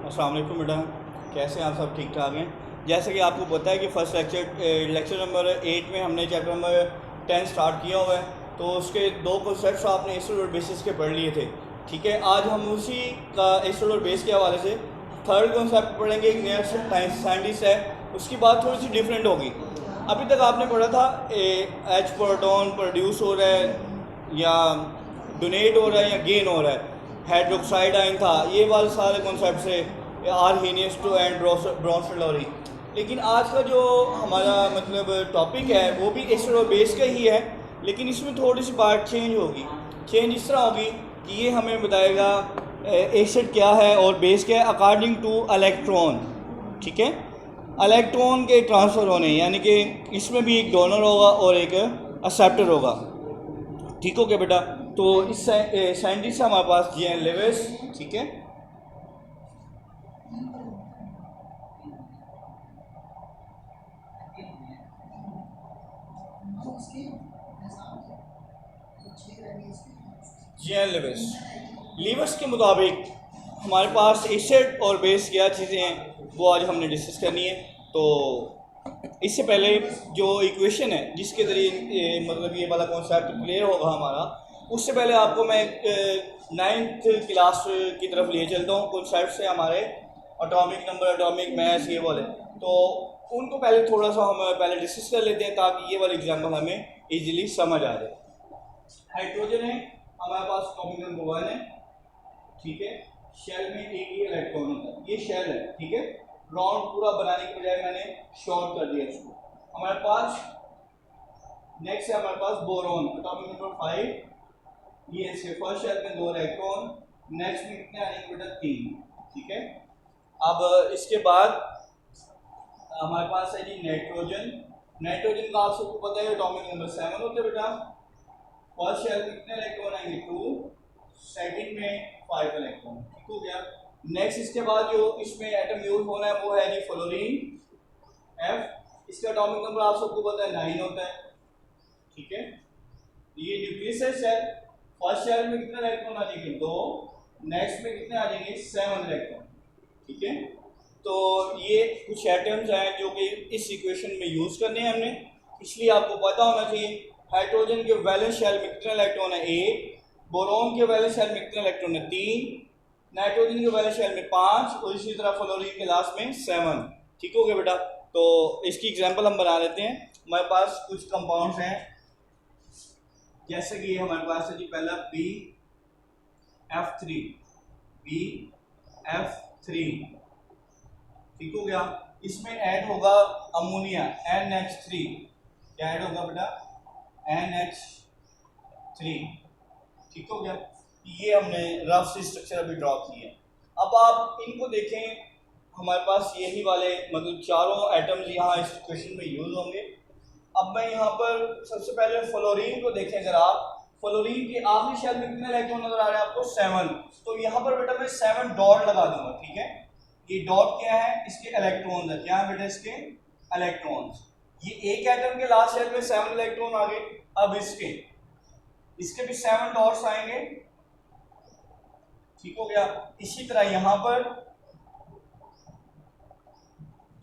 अस्सलाम वालेकुम बेटा, कैसे हैं आप? सब ठीक ठाक हैं। जैसे कि आपको पता है कि फ़र्स्ट लेक्चर नंबर 8 में हमने चैप्टर नंबर 10 स्टार्ट किया हुआ है, तो उसके दो कॉन्सेप्ट्स आपने एसिड और बेसिस के पढ़ लिए थे। ठीक है, आज हम उसी का एसिड और बेस के हवाले से थर्ड कॉन्सेप्ट पढ़ेंगे। एक नया साइंटिस्ट है, उसकी बात थोड़ी सी डिफरेंट होगी। अभी तक आपने पढ़ा था एच प्रोटॉन प्रोड्यूस हो रहा है या डोनेट हो रहा है या गेन हो रहा है, हाइड्रोक्साइड आयन था, ये वाले सारे कॉन्सेप्ट से आर्हीनियस टू एंड ब्रॉन्सलरी। लेकिन आज का जो हमारा मतलब टॉपिक है वो भी एसिड और बेस का ही है, लेकिन इसमें थोड़ी सी बात चेंज होगी। चेंज इस तरह होगी कि ये हमें बताएगा एसिड क्या है और बेस क्या है अकॉर्डिंग टू इलेक्ट्रॉन। ठीक है, इलेक्ट्रॉन के ट्रांसफ़र होने, यानी कि इसमें भी एक डोनर होगा और एक एक्सेप्टर होगा। ठीक हो गया बेटा? तो इस साइंटिस्ट हमारे पास जीएन लेविस। ठीक है, जीएन लेविस के मुताबिक हमारे पास एसिड और बेस क्या चीज़ें हैं वो आज हमने डिस्कस करनी है। तो इससे पहले जो इक्वेशन है जिसके ज़रिए मतलब ये वाला कॉन्सेप्ट क्लियर होगा हमारा, उससे पहले आपको मैं 9th क्लास की तरफ ले चलता हूँ। कॉन्सेप्ट से हमारे एटॉमिक नंबर, एटॉमिक मैथ, ये वाले, तो उनको पहले थोड़ा सा हम पहले डिस्कस कर लेते हैं ताकि ये वाले एग्जाम्पल हमें ईजिली समझ आ जाए। हाइड्रोजन है हमारे पास, एटॉमिक नंबर 1 है। ठीक है, शेल में एक ही इलेक्ट्रॉन होता है, ये शेल है। ठीक है, राउंड पूरा बनाने के बजाय मैंने शॉर्ट कर दिया इसको। हमारे पास नेक्स्ट है हमारे पास बोरॉन, एटॉमिक नंबर 5, ये इसके फर्स्ट शेल में 2 इलेक्ट्रॉन, नेक्स्ट में कितने आएंगे बेटा? 3। ठीक है, अब इसके बाद हमारे पास है जी नाइट्रोजन। नाइट्रोजन का आप सबको पता है एटॉमिक नंबर 7 होता है बेटा। फर्स्ट शेल में कितने इलेक्ट्रॉन आएंगे? 2, सेकंड में 5 इलेक्ट्रॉन। ठीक हो गया। नेक्स्ट इसके बाद जो इसमें एटम यूज होना है वो है जी फ्लोरीन, F। इसका एटॉमिक नंबर आप सबको पता है 9 होता है। ठीक है, ये न्यूक्लियस है सेल। फर्स्ट शेल में कितने इलेक्ट्रॉन आ जाएंगे? 2, नेक्स्ट में कितने आ जाएंगे? 7 इलेक्ट्रॉन। ठीक है, तो ये कुछ एटम्स हैं जो कि इस इक्वेशन में यूज करने हैं हमने, इसलिए आपको पता होना चाहिए। हाइड्रोजन के वैलेंस शेल में कितने इलेक्ट्रॉन है? 1। बोरॉन के वैलेंस शेल में कितने इलेक्ट्रॉन है? 3। नाइट्रोजन के वैलेंस शेल में 5 और इसी तरह फ्लोरीन के लास्ट में 7। ठीक हो गया बेटा? तो इसकी एग्जांपल हम बना लेते हैं। हमारे पास कुछ कंपाउंड्स हैं, जैसे कि हमारे पास है जी पहला BF3, BF3। ठीक हो गया। इसमें ऐड होगा अमोनिया, NH3। क्या ऐड होगा बेटा? NH3। ठीक हो गया। ये हमने रफ से स्ट्रक्चर अभी ड्रॉ किए हैं। अब आप इनको देखें, हमारे पास यही वाले मतलब चारों एटम्स यहाँ इस इक्वेशन में यूज होंगे। अब मैं यहाँ पर सबसे पहले फ्लोरीन को देखें। अगर आप फ्लोरीन के आखिरी शेल में कितने इलेक्ट्रॉन नजर आ रहे हैं आपको? 7। तो यहाँ पर बेटा मैं 7 डॉट लगा दूंगा। ठीक है, ये डॉट क्या है? इसके इलेक्ट्रॉन है। क्या है बेटा? इसके इलेक्ट्रॉन। ये एक एटम के लास्ट शेल में 7 इलेक्ट्रॉन आ गए। अब इसके भी 7 डॉट्स आएंगे। ठीक हो गया। इसी तरह यहां पर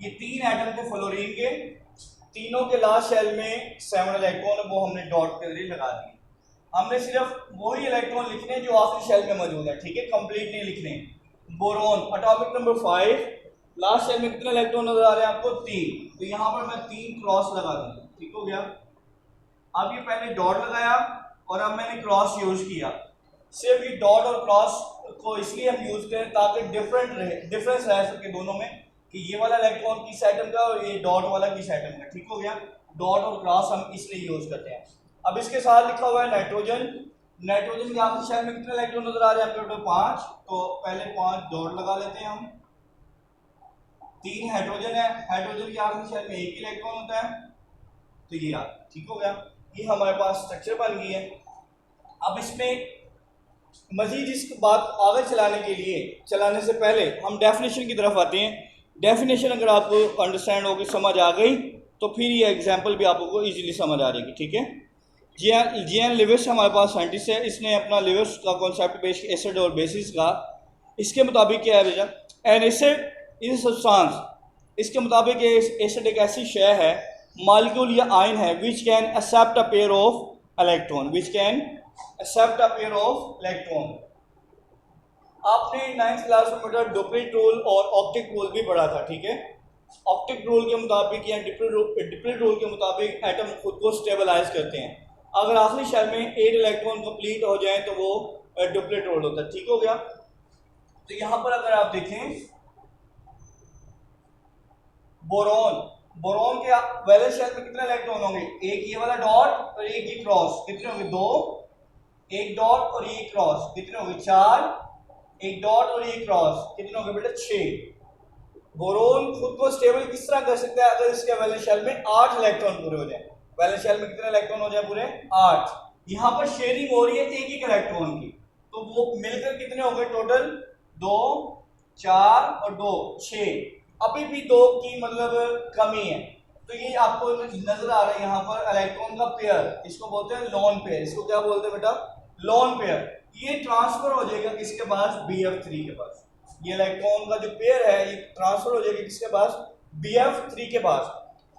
ये 3 एटम थे फ्लोरीन के, तीनों के लास्ट शेल में 7 इलेक्ट्रॉन, वो हमने डॉट के जरिए लगा दिए। हमने सिर्फ वही इलेक्ट्रॉन लिखने जो आखिरी शेल में मौजूद है। ठीक है, कंप्लीट नहीं लिखने। Boron atomic number 5, last shell में कितने इलेक्ट्रॉन नजर आ रहे हैं आपको? 3। तो यहां पर मैं 3 क्रॉस लगा दूंगा। ठीक हो गया। अब ये पहले डॉट लगाया और अब मैंने क्रॉस यूज किया। सिर्फ ये डॉट और क्रॉस को इसलिए हम यूज करें ताकि डिफरेंस रह सके दोनों में, कि ये वाला इलेक्ट्रॉन किस एटम का और ये डॉट वाला किस एटम का। ठीक हो गया। डॉट और क्रॉस हम इसलिए यूज करते हैं। अब इसके साथ लिखा हुआ है नाइट्रोजन। नाइट्रोजन के आखिरी शेल में कितने इलेक्ट्रॉन नजर आ रहे हैं आपके? 5। तो पहले 5 डॉट लगा लेते हैं हम। 3 हाइड्रोजन है, हाइड्रोजन के आखिरी शेल में 1 इलेक्ट्रॉन होता है, तो ये आ। ठीक हो गया। ये हमारे पास स्ट्रक्चर बन गई है। अब इसमें मजीद इस बात आगे चलाने से पहले हम डेफिनेशन की तरफ आते हैं। डेफिनेशन अगर आपको अंडरस्टैंड होगी, समझ आ गई, तो फिर ये एग्जांपल भी आपको इजीली समझ आ जाएगी। ठीक है, जीएन लेविस हमारे पास साइंटिस्ट है। इसने अपना लेविस का कॉन्सेप्ट पेश एसिड और बेसिस का। इसके मुताबिक क्या है बेटा? एन एसिड इज सब्सटेंस, इसके मुताबिक एसिड एक ऐसी शय है, मॉलिक्यूल या आयन है, which can accept a pair of electron, which can accept a pair of electron. आपने 9th क्लास में बेटा डुप्लीट रूल और ऑप्टिक रूल भी पढ़ा था, ठीक है। ऑप्टिक रूल के मुताबिक या डिप्लीट रूल के मुताबिक एटम खुद को स्टेबलाइज करते हैं। अगर आखिरी शेल में 8 इलेक्ट्रॉन कंप्लीट हो जाए तो वो डुप्लीट रूल होता है, ठीक हो गया। तो यहाँ पर अगर आप देखें बोरॉन, बोरॉन के वैलेंस शेल में कितने इलेक्ट्रॉन होंगे, एक ये वाला डॉट और एक ये क्रॉस, कितने होंगे, 2, एक डॉट और ये क्रॉस, कितने होंगे, 4, एक डॉट और ये क्रॉस, कितने होंगे बेटा, 6। बोरोन खुद को स्टेबल किस तरह कर सकता है, अगर इसके वैलेंस शेल में 8 इलेक्ट्रॉन पूरे हो जाए। वैलेंस शेल में कितने इलेक्ट्रॉन हो जाए, पूरे 8। यहाँ पर शेयरिंग हो रही है एक एक इलेक्ट्रॉन की, तो वो मिलकर कितने हो गए टोटल, 2, 4 और 2, 6। अभी भी 2 की मतलब कमी है, तो ये आपको नजर आ रहा है यहाँ पर इलेक्ट्रॉन का पेयर, इसको बोलते हैं लोन पेयर। इसको क्या बोलते हैं बेटा, लोन पेयर। ये ट्रांसफर हो जाएगा किसके पास, BF3 के पास। ये इलेक्ट्रॉन का जो पेयर है ये ट्रांसफर हो जाएगा किसके पास, BF3 के पास।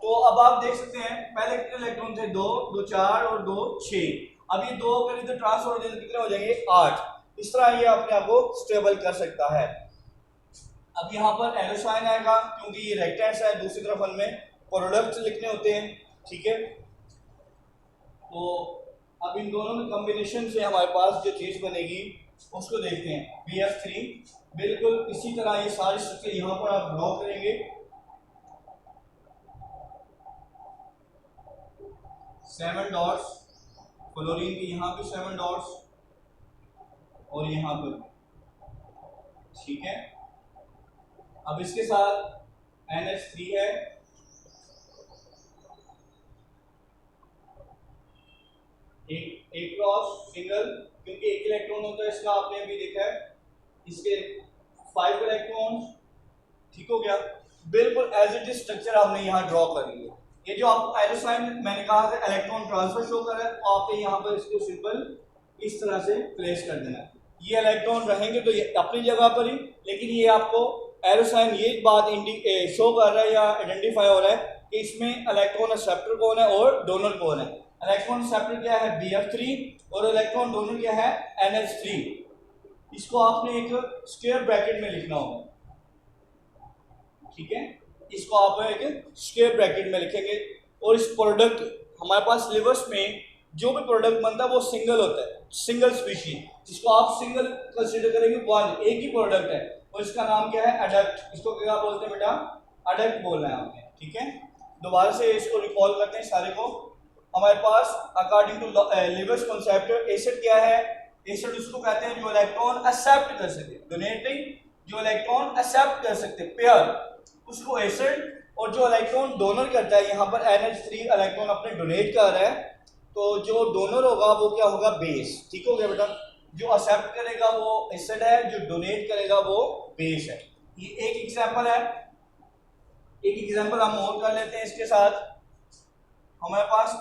तो अब आप देख सकते हैं पहले कितने इलेक्ट्रॉन थे, 2, 2 4 और 2 6। अब ये 2 अगर इधर ट्रांसफर हो जाए कितने हो जाएंगे, 8। इस तरह ये अपने आप को स्टेबल कर सकता है। अब यहाँ पर एरो साइन आएगा क्योंकि ये रेक्टेंस है, दूसरी तरफ हमें प्रोडक्ट लिखने होते हैं, ठीक है। तो अब इन दोनों में कॉम्बिनेशन से हमारे पास जो चीज़ बनेगी उसको देखते हैं। BF3 बिल्कुल इसी तरह ये सारी स्ट्रक्चर यहाँ पर आप ड्रॉ करेंगे। 7 डॉट्स, फ्लोरीन के यहाँ भी 7 डॉट्स और यहाँ पर, ठीक है। अब इसके साथ NH3 है, एक क्रॉस सिंगल, क्योंकि एक इलेक्ट्रॉन होता है इसका, आपने अभी देखा है, इसके 5 इलेक्ट्रॉन, ठीक हो गया। बिल्कुल एज इट इज स्ट्रक्चर आपने यहाँ ड्रॉ कर लिया। ये जो आपको एरो साइन मैंने कहा था इलेक्ट्रॉन ट्रांसफर शो कर रहा है, तो आपने यहाँ पर इसको सिंपल इस तरह से प्लेस कर देना है। ये इलेक्ट्रॉन रहेंगे तो ये अपनी जगह पर ही, लेकिन ये आपको एरो साइन ये बात शो कर रहा है या आइडेंटिफाई हो रहा है कि इसमें इलेक्ट्रॉन एक्सेप्टर कौन है और डोनर कौन है। इलेक्ट्रॉन एक्सेप्टर क्या है, BF3, और इलेक्ट्रॉन डोनर क्या है, NH3। इसको आपने एक स्क्वायर ब्रैकेट में लिखना होगा, ठीक है। इसको आप एक स्क्वायर ब्रैकेट में लिखेंगे। और इस प्रोडक्ट हमारे पास लिवर्स में जो भी प्रोडक्ट बनता है वो सिंगल होता है, सिंगल स्पीशीज, जिसको आप सिंगल कंसीडर करेंगे, वन एक ही प्रोडक्ट है, और इसका नाम क्या है, एडक्ट। इसको क्या बोलते हैं बेटा, एडक्ट बोलना है आपने, ठीक है। दोबारा से इसको रिकॉल करते हैं सारे को। हमारे पास according to Lewis concept acid क्या है, एसिड उसको कहते हैं जो इलेक्ट्रॉन एक्सेप्ट कर सके, डोनेटिंग, जो इलेक्ट्रॉन एक्सेप्ट कर सकते पेयर, उसको एसिड। और जो इलेक्ट्रॉन डोनर करता है, यहाँ पर NH3 इलेक्ट्रॉन अपने डोनेट कर रहा है, तो जो डोनर होगा वो क्या होगा, बेस, ठीक हो गया बेटा। जो एक्सेप्ट करेगा वो एसिड है, जो डोनेट करेगा वो बेस है। ये एक एग्जांपल है। एक एग्जांपल हम और कर लेते हैं इसके साथ। हमारे पास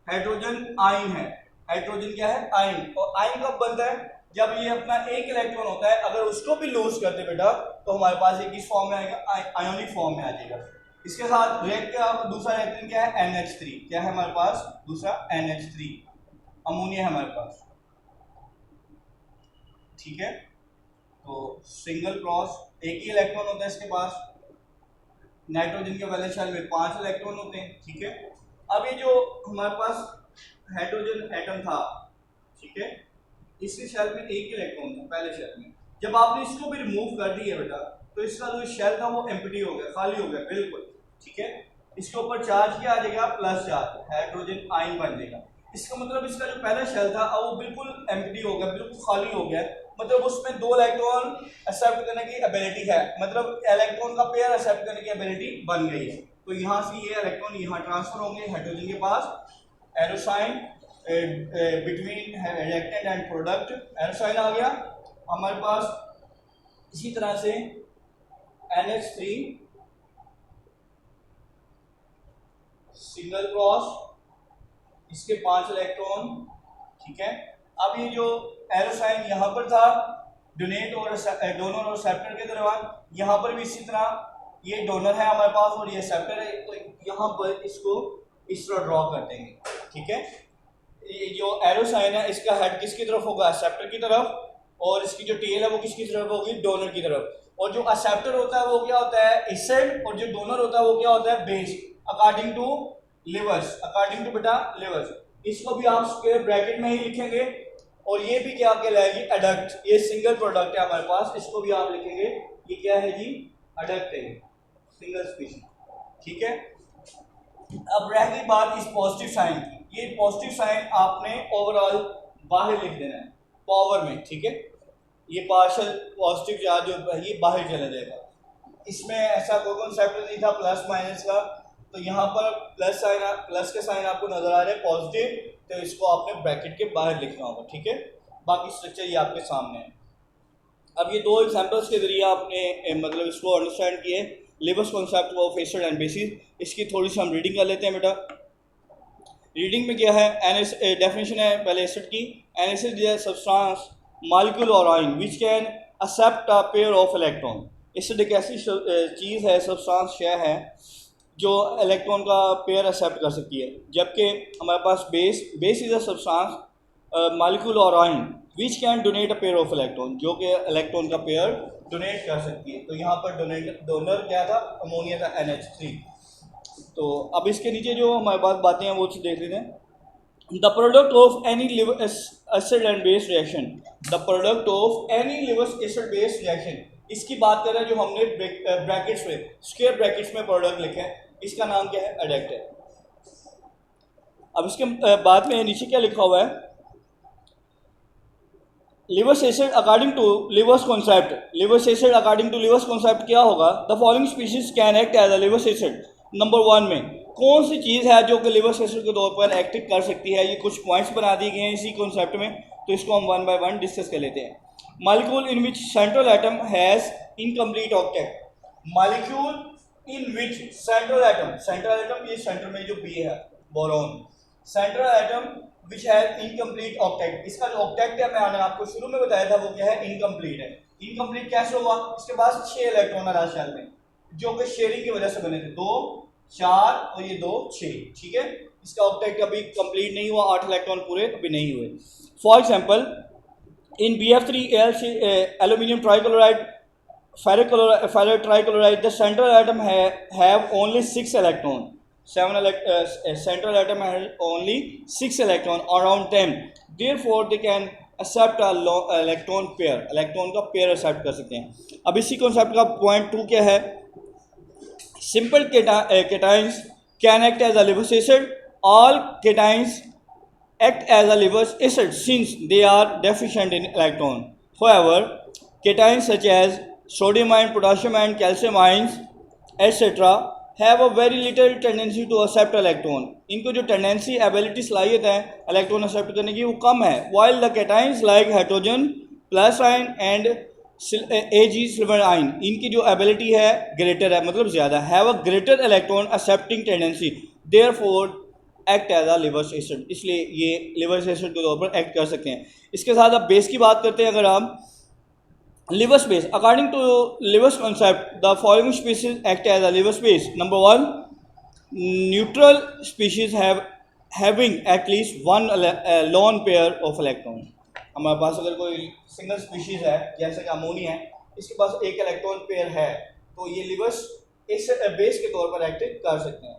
हाइड्रोजन आयन है, हाइड्रोजन क्या है, आयन। और आयन कब बनता है, जब ये अपना एक इलेक्ट्रॉन होता है, अगर उसको भी लूज कर दे बेटा तो हमारे पास ये किस फॉर्म में आएगा, आयोनिक फॉर्म में आ जाएगा। इसके साथ रिएक्ट का दूसरा रिएक्टेंट क्या है, NH3, क्या है हमारे पास दूसरा, NH3, अमोनिया है हमारे पास, ठीक है। तो सिंगल क्रॉस, एक ही इलेक्ट्रॉन होता है इसके पास। नाइट्रोजन के वैलेंस शेल में 5 इलेक्ट्रॉन होते हैं, ठीक है। अब ये जो हमारे पास हाइड्रोजन एटम था, ठीक है, इसके शेल में एक इलेक्ट्रॉन था पहले शेल में। जब आपने इसको भी रिमूव कर दिया बेटा तो इसका जो शेल था वो एम्प्टी हो गया, खाली हो गया बिल्कुल, ठीक है। इसके ऊपर चार्ज क्या आ जाएगा, प्लस चार्ज, हाइड्रोजन आयन बन जाएगा। इसका मतलब इसका जो पहला शेल था वो बिल्कुल एम्प्टी हो गया, बिल्कुल खाली हो गया, मतलब उसमें 2 इलेक्ट्रॉन एक्सेप्ट करने की एबिलिटी है, मतलब इलेक्ट्रॉन का पेयर एक्सेप्ट करने की एबिलिटी बन गई है। तो यहाँ से ये इलेक्ट्रॉन यहाँ ट्रांसफर होंगे हाइड्रोजन के पास। Arrow sign between reactant and product, arrow sign आ गया हमारे पास। इसी तरह से NH3 सिंगल क्रॉस, इसके 5 इलेक्ट्रॉन, ठीक है। अब ये जो एरो साइन यहाँ पर था डोनेट और डोनर और रिसेप्टर के दरमियान। यहाँ पर भी इसी तरह ये डोनर है हमारे पास और ये रिसेप्टर है, तो यहाँ पर इसको इस तरह ड्रॉ कर देंगे, ठीक है। ये जो एरो साइन है इसका हेड किसकी तरफ होगा, एक्सेप्टर की तरफ, और इसकी जो टेल है वो किसकी तरफ होगी, डोनर की तरफ। और जो एक्सेप्टर होता है वो क्या होता है, एसिड, और जो डोनर होता है वो क्या होता है, base, according to Lewis, according to बेटा लिवर्स। इसको भी आप स्क्वायर ब्रैकेट में ही लिखेंगे। और ये भी क्या कहलाएगी, एडक्ट, ये सिंगल प्रोडक्ट है हमारे पास, इसको भी आप लिखेंगे, ये क्या है जी, एडक्ट है, सिंगल स्पीशीज, ठीक है। अब रह गई बात इस पॉजिटिव साइन की, ये पॉजिटिव साइन आपने ओवरऑल बाहर लिख देना है पावर में, ठीक है। ये पार्शियल पॉजिटिव चार्ज जो है ये बाहर चला जाएगा। इसमें ऐसा कोई कॉन्सेप्ट नहीं था प्लस माइनस का, तो यहाँ पर प्लस साइन, प्लस के साइन आपको नजर आ रहे हैं पॉजिटिव, तो इसको आपने ब्रैकेट के बाहर लिखना होगा, ठीक है। बाकी स्ट्रक्चर ये आपके सामने है। अब ये दो एग्जांपल्स के जरिए आपने मतलब इसको अंडरस्टैंड किए levers concept of acid and bases. इसकी थोड़ी सी हम रीडिंग कर लेते हैं बेटा। रीडिंग में क्या है, डेफिनेशन है पहले एसिड की, an acid is a substance molecule और ion which can accept a pair of electron. Acid एक ऐसी चीज़ है, सब्सटेंस शय है जो इलेक्ट्रॉन का पेयर एक्सेप्ट कर सकती है। जबकि हमारे पास base is a substance molecule और ion which can donate a pair of electron, जो कि इलेक्ट्रॉन का पेयर डोनेट कर सकती है। तो यहाँ पर डोनर क्या था, अमोनिया था, NH3। तो अब इसके नीचे जो हमारे पास बातें हैं वो देख लेते हैं। The product of any liver acid and base reaction, the product of any liver acid base reaction, इसकी बात कर रहे हैं जो हमने ब्रैकेट्स में, स्क्वायर ब्रैकेट्स में प्रोडक्ट लिखे हैं, इसका नाम क्या है, एडक्ट है। अब इसके बाद में नीचे क्या लिखा हुआ है, Lewis acid according to Lewis concept, Lewis acid according to Lewis concept क्या होगा, the following species can act as a Lewis acid. Number 1 में कौन सी चीज़ है जो कि लिवर्स एसिड के तौर पर एक्ट कर सकती है, ये कुछ पॉइंट्स बना दिए गए हैं इसी कॉन्सेप्ट में, तो इसको हम 1 बाय 1 डिस्कस कर लेते हैं। Molecule in which central atom has incomplete octet, molecule in which central atom ये सेंटर में जो बी है boron, central atom which has incomplete octet. इसका जो ऑक्टेट है मैंने आपको शुरू में बताया था वो क्या है, इनकम्प्लीट है। इनकम्प्लीट कैसे होगा, इसके पास 6 इलेक्ट्रॉन है शेल में जो कि शेयरिंग की वजह से बने थे, 2 4 और ये 2 6, ठीक है। इसका ऑक्टेट अभी कंप्लीट नहीं हुआ, 8 इलेक्ट्रॉन पूरे अभी नहीं हुए। For example in BF3 aluminium trichloride ferrite trichloride, the central atom have only 6 electron. Central atom has only 6 electron around them. Therefore, they can accept a electron pair. Electron का pair accept कर सकते हैं। अब इसी concept का point 2 क्या है? Simple cations can act as a Lewis acid. All cations act as a Lewis acid since they are deficient in electron. However, cations such as sodium ion, potassium ion, calcium ions etc. have a very little tendency to accept electron. इनको जो tendency ability सलाहियत है electron accept करने की वो कम है। While the cations like hydrogen plus ion and Ag silver ion, इनकी जो ability है greater है, मतलब ज़्यादा, have a greater electron accepting tendency, therefore act as a Lewis acid, इसलिए ये Lewis acid के तौर पर act कर सकते हैं। इसके साथ अब बेस की बात करते हैं। अगर हम Lewis base, according to Lewis concept, the following species act as a Lewis base. Number 1, neutral species having at least one lone pair of electron. हमारे पास अगर कोई सिंगल स्पीशीज है जैसे कि अमोनिया है, इसके पास एक इलेक्ट्रॉन पेयर है, तो ये Lewis इस बेस के तौर पर एक्ट कर सकते हैं।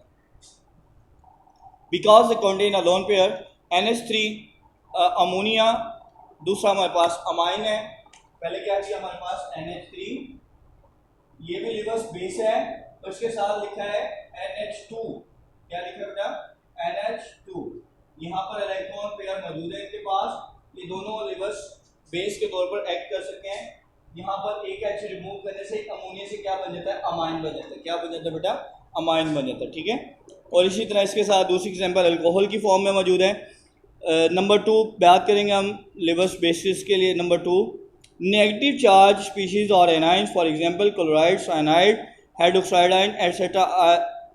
Because they contain a lone pair, NH3 ammonia, दूसरा हमारे पास अमाइन है, पहले क्या किया हमारे पास NH3, ये भी Lewis बेस है, तो इसके साथ लिखा है NH2, क्या लिखा है बेटा, NH2। यहाँ पर इलेक्ट्रॉन पेयर मौजूद है इनके पास, ये दोनों Lewis बेस के तौर पर एक्ट कर सकते हैं। यहाँ पर एक H रिमूव करने से अमोनिया से क्या बन जाता है, अमाइन बन जाता है। क्या बन जाता है बेटा, अमाइन बन जाता है, ठीक है। और इसी तरह इसके साथ दूसरी एग्जाम्पल अल्कोहल की फॉर्म में मौजूद है। नंबर 2 बात करेंगे हम Lewis बेसिस के लिए। Number 2, negative charge species or anions, for example chloride, cyanide, hydroxide ion etc.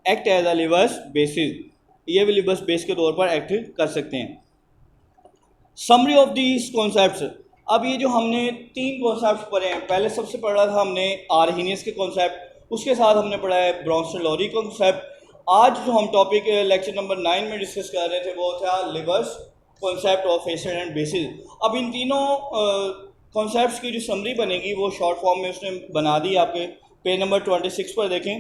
act as a Lewis bases, ये भी Lewis base के तौर पर एक्ट कर सकते हैं। Summary of these concepts, अब ये जो हमने 3 कॉन्सेप्ट पढ़े हैं, पहले सबसे पढ़ा था हमने आर्हीनियस के कॉन्सेप्ट, उसके साथ हमने पढ़ा है ब्रोंस्टेड-लॉरी कॉन्सेप्ट। आज जो हम टॉपिक लेक्चर नंबर 9 में डिस्कस कर रहे थे वो था levers concept of acid and bases. अब इन तीनों कॉन्सेप्ट्स की जो समरी बनेगी वो शॉर्ट फॉर्म में उसने बना दी, आपके पेज नंबर 26 पर देखें।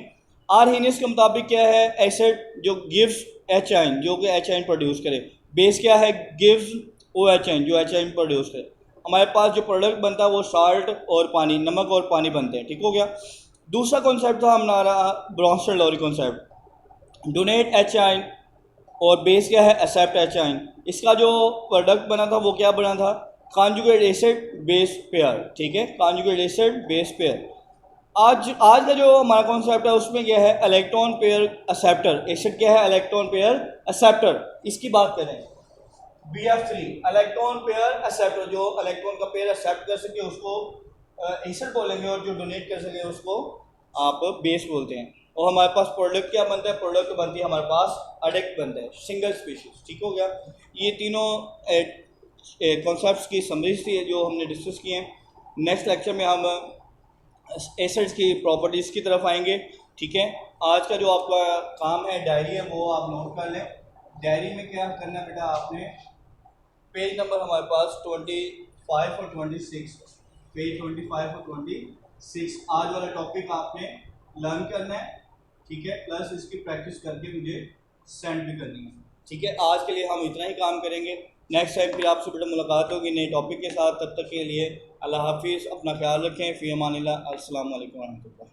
आर्हीनियस के मुताबिक क्या है, एसिड जो गिव्स एच आइन, जो कि एच आइन प्रोड्यूस करे। बेस क्या है, गिव्स ओ एच आइन, जो एच आइन प्रोड्यूस करे। हमारे पास जो प्रोडक्ट बनता है वो साल्ट और पानी, नमक और पानी बनते हैं, ठीक हो गया। दूसरा कॉन्सेप्ट था हमारा ब्रोंस्टेड-लॉरी कॉन्सेप्ट, डोनेट एच आइन और बेस क्या है, एक्सेप्ट एच आइन। इसका जो प्रोडक्ट बना था वो क्या बना था, कॉन्जुगेट एसिड बेस पेयर, ठीक है, कॉन्जुगेट एसिड बेस पेयर। आज का जो हमारा कॉन्सेप्ट है उसमें क्या है, इलेक्ट्रॉन पेयर एक्सेप्टर। एसिड क्या है, इलेक्ट्रॉन पेयर एक्सेप्टर। इसकी बात करें BF3 इलेक्ट्रॉन पेयर एक्सेप्टर, जो इलेक्ट्रॉन का पेयर एक्सेप्ट कर सके उसको एसिड बोलेंगे, और जो डोनेट कर सके उसको आप बेस बोलते हैं। और हमारे पास प्रोडक्ट क्या बनता है, प्रोडक्ट बनती है हमारे पास एडिक्ट बनता है, सिंगल स्पीशीज, ठीक हो गया। ये तीनों कॉन्सेप्ट्स की समरीज थी जो हमने डिस्कस किए हैं। नेक्स्ट लेक्चर में हम एसिड्स की प्रॉपर्टीज़ की तरफ आएंगे, ठीक है। आज का जो आपका काम है डायरी है वो आप नोट कर लें। डायरी में क्या करना है बेटा, आपने पेज नंबर हमारे पास 25 और 26, पेज 25 और 26 आज वाला टॉपिक आपने लर्न करना है, ठीक है, प्लस इसकी प्रैक्टिस करके मुझे सेंड भी करनी है, ठीक है। आज के लिए हम इतना ही काम करेंगे। नेक्स्ट टाइम फिर आपसे बेटा मुलाकात होगी नए टॉपिक के साथ। तब तक के लिए अल्लाह हाफिज़, अपना ख्याल रखें। फ़ी अमानिल्लाह, अस्सलाम वालेकुम रहमतुल्लाह।